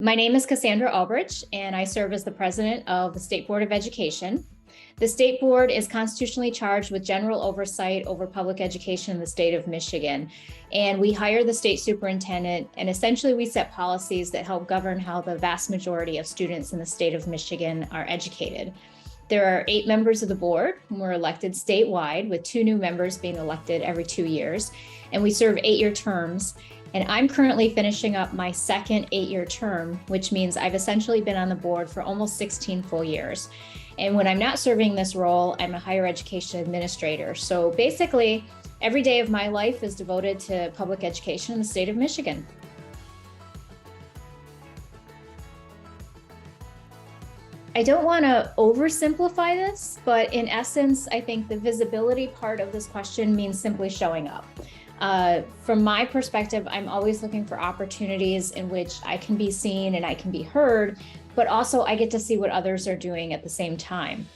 My name is Casandra Ulbrich, and I serve as the president of the State Board of Education. The State Board is constitutionally charged with general oversight over public education in the state of Michigan. And we hire the state superintendent, and essentially we set policies that help govern how the vast majority of students in the state of Michigan are educated. There are 8 members of the board who were elected statewide, with 2 new members being elected every 2 years. And we serve 8-year terms. And I'm currently finishing up my second 8-year term, which means I've essentially been on the board for almost 16 full years. And when I'm not serving this role, I'm a higher education administrator. So basically, every day of my life is devoted to public education in the state of Michigan. I don't want to oversimplify this, but in essence, I think the visibility part of this question means simply showing up. From my perspective, I'm always looking for opportunities in which I can be seen and I can be heard, but also I get to see what others are doing at the same time.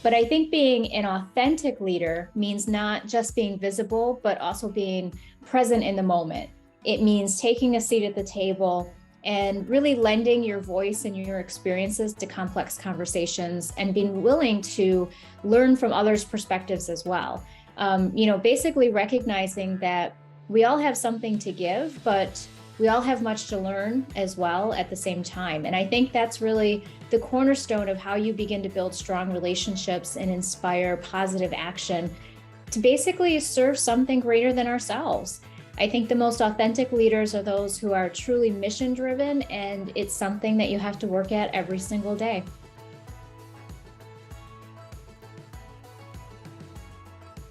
But I think being an authentic leader means not just being visible, but also being present in the moment. It means taking a seat at the table and really lending your voice and your experiences to complex conversations and being willing to learn from others' perspectives as well. Basically recognizing that we all have something to give, but we all have much to learn as well at the same time. And I think that's really the cornerstone of how you begin to build strong relationships and inspire positive action to basically serve something greater than ourselves. I think the most authentic leaders are those who are truly mission driven, and it's something that you have to work at every single day.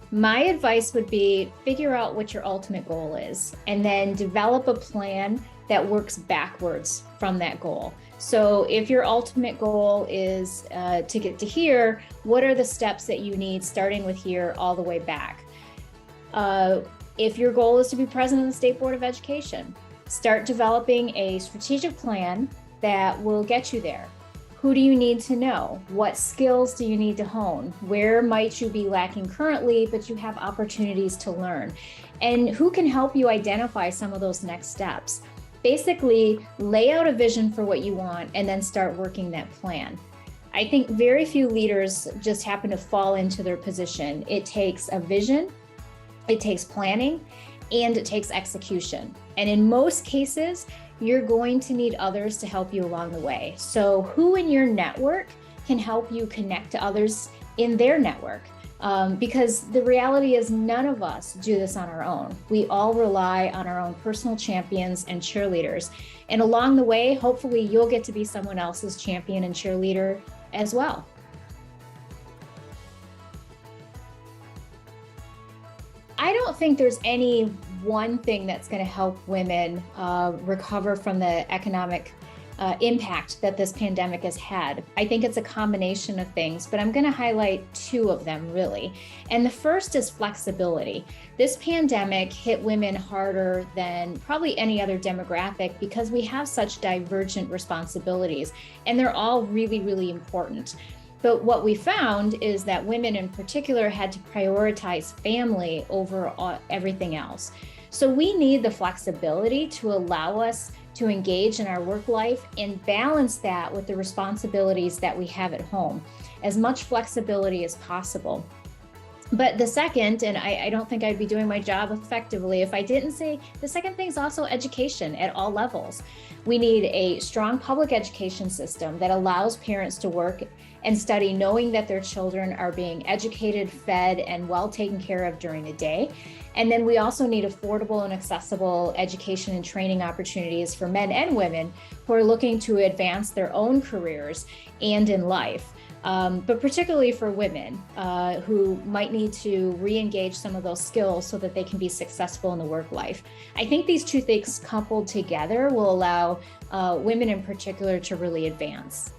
My advice would be figure out what your ultimate goal is and then develop a plan that works backwards from that goal. So if your ultimate goal is to get to here, what are the steps that you need starting with here all the way back? If your goal is to be president of the State Board of Education, start developing a strategic plan that will get you there. Who do you need to know? What skills do you need to hone? Where might you be lacking currently, but you have opportunities to learn? And who can help you identify some of those next steps? Basically, lay out a vision for what you want and then start working that plan. I think very few leaders just happen to fall into their position. It takes a vision, it takes planning, and it takes execution. And in most cases, you're going to need others to help you along the way. So who in your network can help you connect to others in their network? Because the reality is none of us do this on our own. We all rely on our own personal champions and cheerleaders. And along the way, hopefully you'll get to be someone else's champion and cheerleader as well. I don't think there's any one thing that's going to help women recover from the economic impact that this pandemic has had. I think it's a combination of things, but I'm going to highlight 2 of them really. And the first is flexibility. This pandemic hit women harder than probably any other demographic because we have such divergent responsibilities, and they're all really, really important. But what we found is that women in particular had to prioritize family over everything else. So we need the flexibility to allow us to engage in our work life and balance that with the responsibilities that we have at home. As much flexibility as possible. But the second, and I don't think I'd be doing my job effectively if I didn't say, the second thing is also education at all levels. We need a strong public education system that allows parents to work and study knowing that their children are being educated, fed, and well taken care of during the day. And then we also need affordable and accessible education and training opportunities for men and women who are looking to advance their own careers and in life. But particularly for women who might need to re-engage some of those skills so that they can be successful in the work life. I think these 2 things coupled together will allow women in particular to really advance.